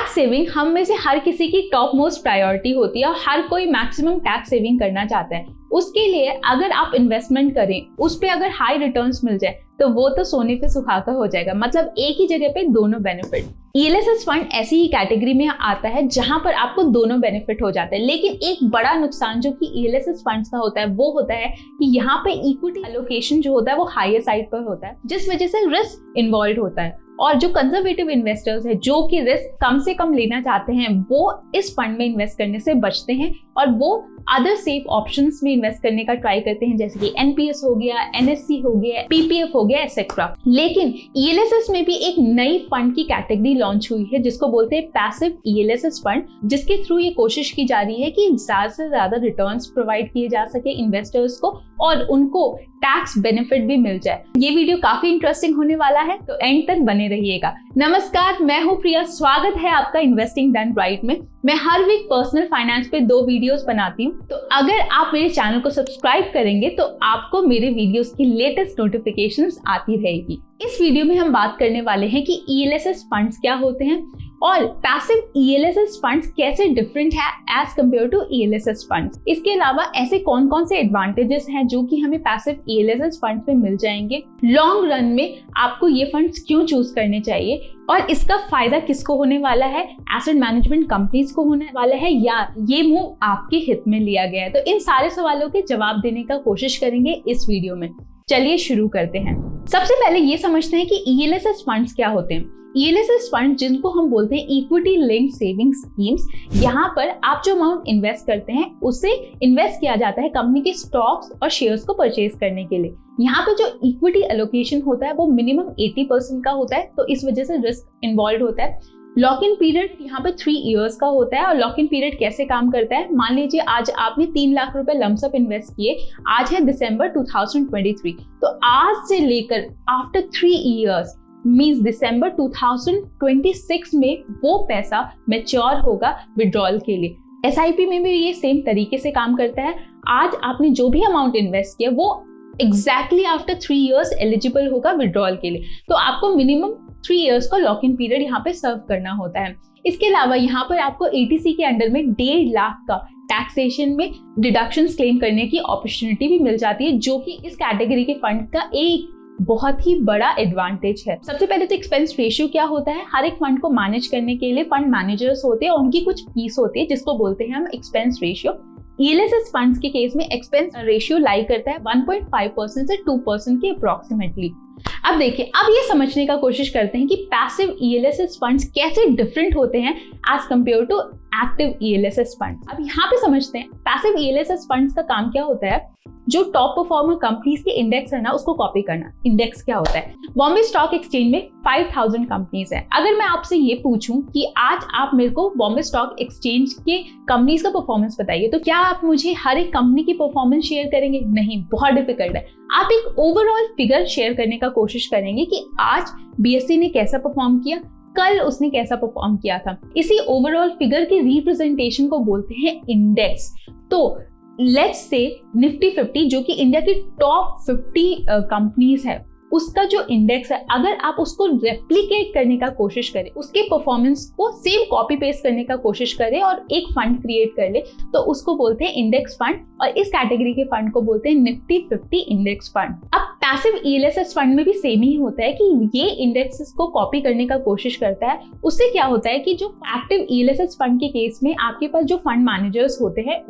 Tax saving हम में से हर किसी की टॉप मोस्ट प्रायोरिटी होती है और हर कोई मैक्सिमम टैक्स सेविंग करना चाहता है। उसके लिए अगर आप इन्वेस्टमेंट करें, उस पे अगर हाई रिटर्न्स मिल जाए तो वो तो सोने पे सुहागा हो जाएगा। मतलब एक ही जगह पे दोनों बेनिफिट। ईएलएसएस फंड ऐसी ही कैटेगरी में आता है जहां पर आपको दोनों बेनिफिट हो जाते हैं। लेकिन एक बड़ा नुकसान जो कि ईएलएसएस फंड्स का होता है वो होता है कि यहाँ पे इक्विटी एलोकेशन जो होता है वो हायर साइड पर होता है, जिस वजह से रिस्क इन्वॉल्व होता है। और जो कंजर्वेटिव इन्वेस्टर्स है जो कि रिस्क कम से कम लेना चाहते हैं वो इस फंड में इन्वेस्ट करने से बचते हैं और वो अदर सेफ ऑप्शंस में इन्वेस्ट करने का ट्राई करते हैं, जैसे कि एनपीएस हो गया, एनएससी हो गया, पीपीएफ हो गया, एक्सेट्रा। लेकिन ईएलएसएस में भी एक नई फंड की कैटेगरी लॉन्च हुई है जिसको बोलते हैं पैसिव ईएलएसएस फंड, जिसके थ्रू ये कोशिश की जा रही है कि ज्यादा से ज्यादा रिटर्न्स प्रोवाइड किए जा सके इन्वेस्टर्स को और उनको टैक्स बेनिफिट भी मिल जाए। ये वीडियो काफी इंटरेस्टिंग होने वाला है, तो एंड तक बने रहिएगा। नमस्कार, मैं हूं प्रिया, स्वागत है आपका इन्वेस्टिंग डन राइट में। मैं हर वीक पर्सनल फाइनेंस पे 2 वीडियोस बनाती हूँ, तो अगर आप मेरे चैनल को सब्सक्राइब करेंगे तो आपको मेरे वीडियोस की लेटेस्ट नोटिफिकेशंस आती रहेगी। इस वीडियो में हम बात करने वाले हैं कि ईएलएसएस फंड्स क्या होते हैं और पैसिव ईएलएसएस फंड्स कैसे डिफरेंट है as compare to ELSS funds. इसके अलावा ऐसे कौन कौन से एडवांटेजेस हैं जो कि हमें पैसिव ईएलएसएस फंड्स में मिल जाएंगे, लॉन्ग रन में आपको ये फंड्स क्यों चूज करने चाहिए और इसका फायदा किसको होने वाला है, एसेट मैनेजमेंट कंपनीज को होने वाला है या ये मूव आपके हित में लिया गया है। तो इन सारे सवालों के जवाब देने का कोशिश करेंगे इस वीडियो में। चलिए शुरू करते हैं। सबसे पहले ये समझते हैं कि ईएलएसएस फंड्स क्या होते हैं। ईएलएसएस फंड जिनको हम बोलते हैं इक्विटी लिंक्ड सेविंग स्कीम्स, यहाँ पर आप जो अमाउंट इन्वेस्ट करते हैं उसे इन्वेस्ट किया जाता है कंपनी के स्टॉक्स और शेयर्स को परचेज करने के लिए। यहाँ पे जो इक्विटी एलोकेशन होता है वो मिनिमम 80% का होता है, तो इस वजह से रिस्क इन्वॉल्व होता है। लॉक इन पीरियड यहाँ पे 3 इयर्स का होता है और लॉक इन पीरियड कैसे काम करता है, मान लीजिए आज आपने 3 लाख रुपए लमसम इन्वेस्ट किए, आज है दिसंबर 2023, तो आज से लेकर आफ्टर 3 इयर्स मींस दिसंबर 2026 में वो पैसा मैच्योर होगा विड्रॉल के लिए। एसआईपी में भी ये सेम तरीके से काम करता है। आज आपने जो भी अमाउंट इन्वेस्ट किया वो एग्जैक्टली आफ्टर 3 इयर्स एलिजिबल होगा विड्रॉल के लिए, तो आपको मिनिमम 3 इयर्स का लॉक इन पीरियड यहाँ पे सर्व करना होता है। इसके अलावा यहाँ पर आपको एटीसी के अंडर में 1.5 लाख का टैक्सेशन में डिडक्शंस क्लेम करने की अपॉर्चुनिटी भी मिल जाती है, जो कि इस कैटेगरी के फंड का एक बहुत ही बड़ा एडवांटेज है। सबसे पहले तो एक्सपेंस रेशियो क्या होता है। हर एक फंड को मैनेज करने के लिए फंड मैनेजर्स होते हैं, उनकी कुछ फीस होती है जिसको बोलते हैं हम एक्सपेंस रेशियो। ईएलएसएस फंड्स के केस में एक्सपेंस रेशियो लाई करता है 1.5% से 2% के अप्रोक्सीमेटली। अब देखिए, अब ये समझने का कोशिश करते हैं कि पैसिव ईएलएसएस फंड्स कैसे डिफरेंट होते हैं as compare to active ELSS funds. अब यहाँ पे समझते हैं पैसिव ईएलएसएस फंड्स का काम क्या होता है। जो टॉप परफॉर्मर कंपनीज के इंडेक्स है ना, उसको कॉपी करना। इंडेक्स क्या होता है, बॉम्बे स्टॉक एक्सचेंज में 5000 कंपनीज है। अगर मैं आपसे ये पूछूं कि आज आप मेरे को बॉम्बे स्टॉक एक्सचेंज के कंपनीज का परफॉर्मेंस बताइए, तो क्या आप मुझे हर एक कंपनी की परफॉर्मेंस शेयर करेंगे? नहीं, बहुत डिफिकल्ट है। आप एक ओवरऑल फिगर शेयर करने का कोशिश करेंगे कि आज बीएसई ने कैसा परफॉर्म किया, कल उसने कैसा परफॉर्म किया था। इसी ओवरऑल फिगर के रिप्रेजेंटेशन को बोलते हैं इंडेक्स। तो लेट्स से निफ्टी 50 जो कि इंडिया की टॉप 50 कंपनीज है, उसका जो इंडेक्स है, अगर आप उसको रेप्लिकेट करने का कोशिश करें, उसके परफॉर्मेंस को सेम कॉपी पेस्ट करने का कोशिश करें और एक फंड क्रिएट कर ले, तो उसको बोलते हैं इंडेक्स फंड और इस कैटेगरी के फंड को बोलते हैं निफ्टी 50 इंडेक्स फंड। अब पैसिव ईएलएसएस फंड में भी सेम ही होता है कि ये इंडेक्सेस को कॉपी करने का कोशिश करता है। उससे क्या होता है कि जो एक्टिव ईएलएसएस फंड के केस में आपके पास जो फंड मैनेजर्स होते हैं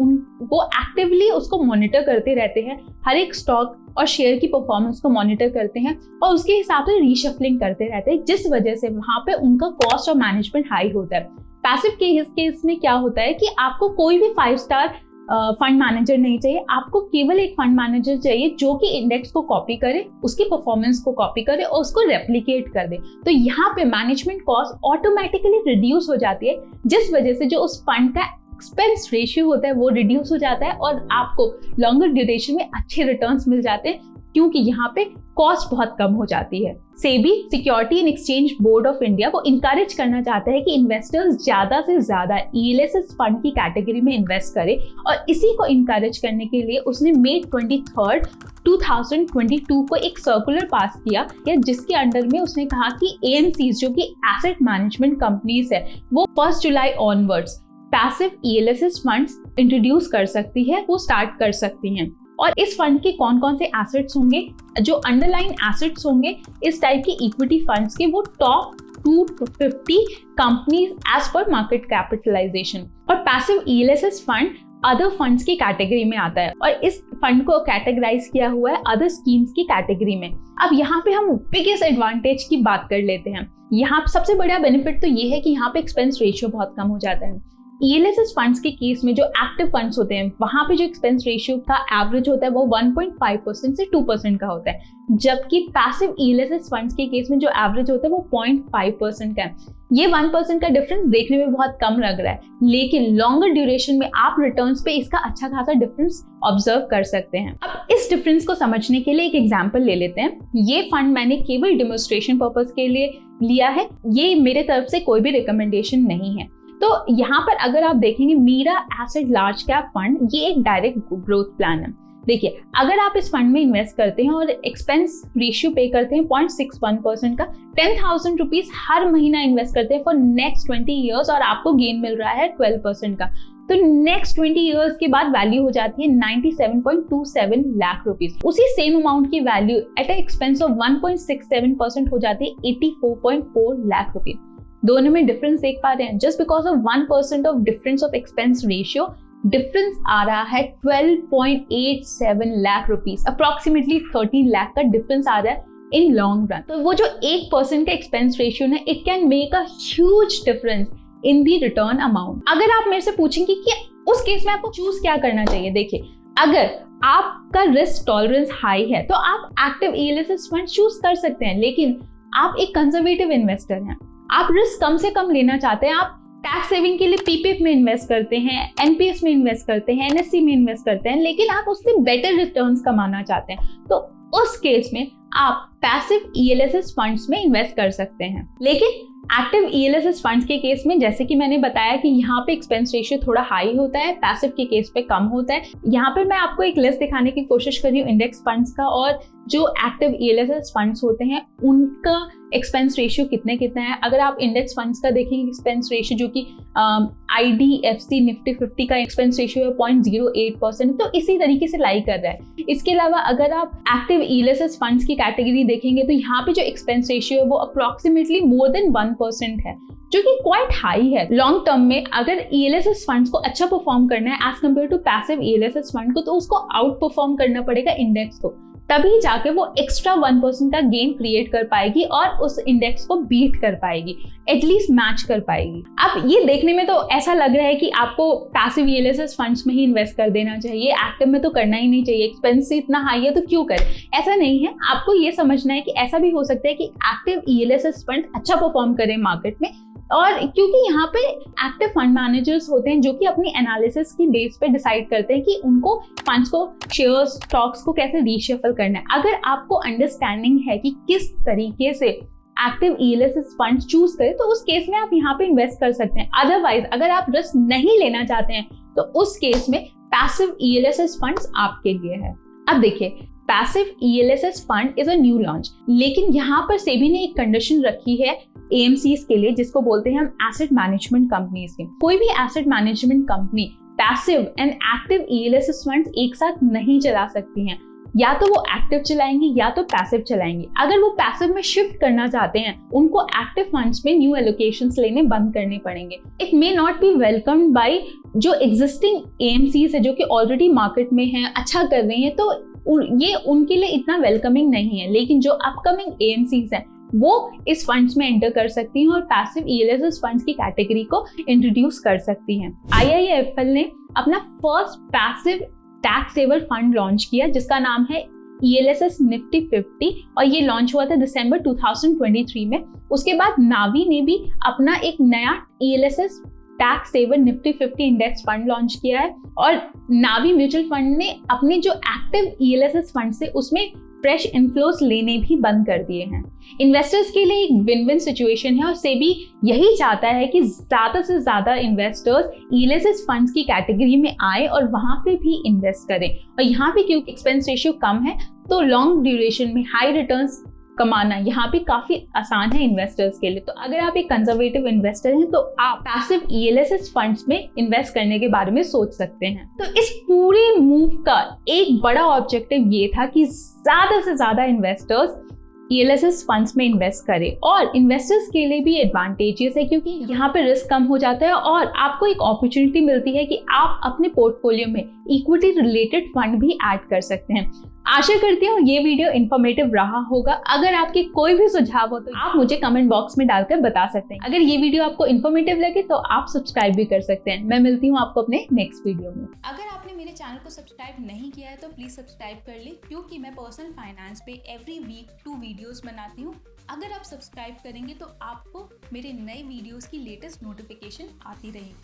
वो एक्टिवली उसको मॉनिटर करते रहते हैं, हर एक स्टॉक और शेयर की परफॉर्मेंस को मॉनिटर करते हैं और उसके हिसाब से रीशफलिंग करते रहते हैं, जिस वजह से वहां पे उनका कॉस्ट और मैनेजमेंट हाई होता है। पैसिव के केस में क्या होता है कि आपको कोई भी 5 स्टार फंड मैनेजर नहीं चाहिए, आपको केवल एक फंड मैनेजर चाहिए जो कि इंडेक्स को कॉपी करे, उसकी परफॉर्मेंस को कॉपी करे और उसको रेप्लिकेट कर दे। तो यहाँ पे मैनेजमेंट कॉस्ट ऑटोमेटिकली रिड्यूस हो जाती है, जिस वजह से जो उस फंड का एक्सपेंस रेशियो होता है वो रिड्यूस हो जाता है और आपको लॉन्गर ड्यूरेशन में अच्छे रिटर्न्स मिल जाते हैं, क्योंकि यहाँ पे कॉस्ट बहुत कम हो जाती है। SEBI security and exchange board of India वो इंकरेज करना चाहता है कि इन्वेस्टर्स ज्यादा से ज्यादा ईएलएसएस फंड की कैटेगरी में इन्वेस्ट करें, और इसी को इंकरेज करने के लिए उसने May 23, 2022 को एक सर्कुलर पास किया जिसके अंडर में उसने कहा कि एएमसीज जो कि एसेट मैनेजमेंट कंपनीज है वो 1 जुलाई onwards passive ELSS funds introduce कर सकती है, वो स्टार्ट कर सकती हैं। और इस फंड के कौन कौन से एसेट्स होंगे, जो अंडरलाइन एसेट्स होंगे इस टाइप की इक्विटी फंड्स के, वो top 250 companies as per market capitalization. और passive ELSS fund other funds की कैटेगरी में आता है और इस फंड को कैटेगराइज किया हुआ है अदर स्कीम्स की कैटेगरी में। अब यहाँ पे हम बिगेस्ट एडवांटेज की बात कर लेते हैं। यहाँ सबसे बड़ा बेनिफिट तो ये है कि यहाँ पे एक्सपेंस रेशियो बहुत कम हो जाता है। ईएलएसएस फंड्स के केस में जो एक्टिव फंड्स होते हैं वहां पे जो एक्सपेंस रेशियो का एवरेज होता है वो 1.5% से 2% का होता है, जबकि पैसिव ईएलएसएस फंड्स के केस में जो एवरेज होता है वो 0.5% का है। ये 1% का डिफरेंस देखने में बहुत कम लग रहा है, लेकिन लॉन्गर ड्यूरेशन में आप रिटर्न्स पे इसका अच्छा खासा डिफरेंस ऑब्जर्व कर सकते हैं। अब इस डिफरेंस को समझने के लिए एक एग्जांपल ले लेते हैं। ये फंड मैंने केवल डेमोन्स्ट्रेशन पर्पस के लिए लिया है, ये मेरे तरफ से कोई भी रिकमेंडेशन नहीं है। तो यहाँ पर अगर आप देखेंगे Mirae asset large cap fund, ये एक डायरेक्ट ग्रोथ प्लान है। देखिए, अगर आप इस फंड में इन्वेस्ट करते हैं और एक्सपेंस रेशियो पे करते हैं 0.61% का, 10,000 रुपीज हर महीना इन्वेस्ट करते हैं फॉर नेक्स्ट 20 ईयर्स और आपको गेन मिल रहा है 12% का, तो नेक्स्ट 20 ईयर्स के बाद वैल्यू हो जाती है 97.27 लाख रुपीज। उसी सेम अमाउंट की वैल्यू एट एक्सपेंस ऑफ 1.67% हो जाती है 84.4 लाख रुपीज। दोनों में डिफरेंस देख पा रहे हैं, just because of 1% of difference of expense ratio difference आ रहा है 12.87 लाख रुपीज, अप्रोक्सीमेटली 13 लाख का डिफरेंस आ रहा है इन लॉन्ग रन। तो वो जो 1% का एक्सपेंस रेशियो है, it can make a huge difference in the return amount. अगर आप मेरे से पूछेंगे कि उस केस में आपको चूज क्या करना चाहिए, देखिए, अगर आपका रिस्क टॉलरेंस हाई है तो आप एक्टिव ईएलएसएस फंड चूज कर सकते हैं, लेकिन आप एक कंजर्वेटिव इन्वेस्टर हैं, आप रिस्क कम से कम लेना चाहते हैं, आप टैक्स सेविंग के लिए पीपीएफ में इन्वेस्ट करते हैं, एनपीएस में इन्वेस्ट करते हैं, एनएससी में इन्वेस्ट करते हैं, लेकिन आप उससे बेटर रिटर्न्स कमाना चाहते हैं, तो उस केस में आप पैसिव ईएलएसएस फंड्स में इन्वेस्ट कर सकते हैं। लेकिन एक्टिव ईएलएसएस फंड्स के केस में जैसे कि मैंने बताया कि यहाँ पे एक्सपेंस रेशियो थोड़ा हाई होता है, पैसिव के केस पे कम होता है। यहाँ पे मैं आपको एक लिस्ट दिखाने की कोशिश कर रही हूँ इंडेक्स फंड्स का, और जो एक्टिव ईएलएसएस फंड्स होते हैं उनका एक्सपेंस रेशियो कितने है। अगर आप इंडेक्स फंड्स का देखेंगे एक्सपेंस रेशियो, जो कि IDFC निफ्टी 50 का एक्सपेंस रेशियो है 0.08%, तो इसी तरीके से लाई कर रहा है। इसके अलावा अगर आप एक्टिव ईएलएसएस फंड्स की कैटेगरी देखेंगे तो यहाँ पे जो एक्सपेंस रेशियो है वो अप्रोक्सीमेटली मोर देन 1% है, जो कि क्वाइट हाई है। लॉन्ग टर्म में अगर ईएलएसएस फंड्स को अच्छा परफॉर्म करना है as compare to passive ELSS fund को, तो उसको आउट परफॉर्म करना पड़ेगा इंडेक्स को, तभी जाके वो एक्स्ट्रा 1% का गेन क्रिएट कर पाएगी और उस इंडेक्स को बीट कर पाएगी, एटलीस्ट मैच कर पाएगी। अब ये देखने में तो ऐसा लग रहा है कि आपको पैसिव ईएलएसएस फंड्स में ही इन्वेस्ट कर देना चाहिए, एक्टिव में तो करना ही नहीं चाहिए, एक्सपेंस इतना हाई है तो क्यों करें। ऐसा नहीं है, आपको ये समझना है कि ऐसा भी हो सकता है कि एक्टिव ईएलएसएस फंड अच्छा परफॉर्म करें मार्केट में, और क्योंकि यहाँ पे एक्टिव फंड मैनेजर्स होते हैं जो कि अपनी एनालिसिस की बेस पे डिसाइड करते हैं कि उनको फंड्स को, शेयर्स, स्टॉक्स को कैसे रीशफल करना है। अगर आपको अंडरस्टैंडिंग है कि किस तरीके से एक्टिव ईएलएसएस फंड चूज करें, तो उस केस में आप यहाँ पे इन्वेस्ट कर सकते हैं। अदरवाइज अगर आप रिस्क नहीं लेना चाहते हैं तो उस केस में पैसिव ईएलएसएस फंड्स आपके लिए है। अब देखिए, passive ELSS fund is a new launch, लेकिन यहाँ पर सेबी ने एक कंडीशन रखी है एएमसीज के लिए, जिसको बोलते हैं हम एसेट मैनेजमेंट कंपनीज के। कोई भी asset management company passive and active ELSS funds एक साथ नहीं चला सकती हैं, या तो वो एक्टिव चलाएंगी या तो पैसिव चलाएंगी। अगर वो पैसिव में शिफ्ट करना चाहते हैं, उनको एक्टिव फंड्स में न्यू एलोकेशंस लेने बंद करने पड़ेंगे। It may not be welcomed by जो एग्जिस्टिंग एएमसीज है जो कि ऑलरेडी मार्केट में हैं, अच्छा कर रही हैं, तो ये उनके लिए इतना वेलकमिंग नहीं है। लेकिन जो अपकमिंग एएमसीज हैं वो इस फंड्स में एंटर कर सकती हैं और पैसिव ईएलएसएस फंड्स की कैटेगरी को इंट्रोड्यूस कर सकती हैं। IIFL ने अपना first passive tax saver fund launch किया जिसका नाम है ELSS निफ्टी 50, और ये लॉन्च हुआ था दिसंबर 2023 में। उसके बाद नावी ने भी अपना एक नया ELSS tax saver Nifty 50 index fund launch किया है, और नावी म्यूचुअल फंड ने अपने जो एक्टिव ELSS फंड से उसमें फ्रेश इन्फ्लोस लेने भी बंद कर दिए हैं। इन्वेस्टर्स के लिए एक विन विन सिचुएशन है और सेबी यही चाहता है कि ज़्यादा से ज़्यादा इन्वेस्टर्स ईएलएसएस फंड्स की कैटेगरी में आए और वहाँ पे भी इन्वेस्ट करें। और यहाँ पे क्योंकि एक्सपेंस रेशियो कम है तो लॉन्ग ड्यूरेशन में हाई रिटर्न्स कमाना यहाँ पे काफी आसान है इन्वेस्टर्स के लिए। तो अगर आप एक कंजर्वेटिव इन्वेस्टर हैं तो आप पैसिव ईएलएसएस फंड्स में इन्वेस्ट करने के बारे में सोच सकते हैं। तो इस पूरे मूव का एक बड़ा ऑब्जेक्टिव ये था कि ज्यादा से ज्यादा इन्वेस्टर्स ईएलएसएस फंड्स में इन्वेस्ट करें और इन्वेस्टर्स के लिए भी एडवांटेजेस है क्योंकि यहाँ पे रिस्क कम हो जाता है और आपको एक अपॉर्चुनिटी मिलती है कि आप अपने पोर्टफोलियो में इक्विटी रिलेटेड फंड भी ऐड कर सकते हैं। आशा करती हूँ ये वीडियो इन्फॉर्मेटिव रहा होगा। अगर आपके कोई भी सुझाव हो तो आप मुझे कमेंट बॉक्स में डालकर बता सकते हैं। अगर ये वीडियो आपको इन्फॉर्मेटिव लगे तो आप सब्सक्राइब भी कर सकते हैं। मैं मिलती हूँ आपको अपने नेक्स्ट वीडियो में। अगर आपने मेरे चैनल को सब्सक्राइब नहीं किया है तो प्लीज़ सब्सक्राइब कर ले, क्योंकि मैं पर्सनल फाइनेंस पे एवरी वीक 2 वीडियोस बनाती हूँ। अगर आप सब्सक्राइब करेंगे तो आपको मेरे नए वीडियोस की लेटेस्ट नोटिफिकेशन आती रहेगी।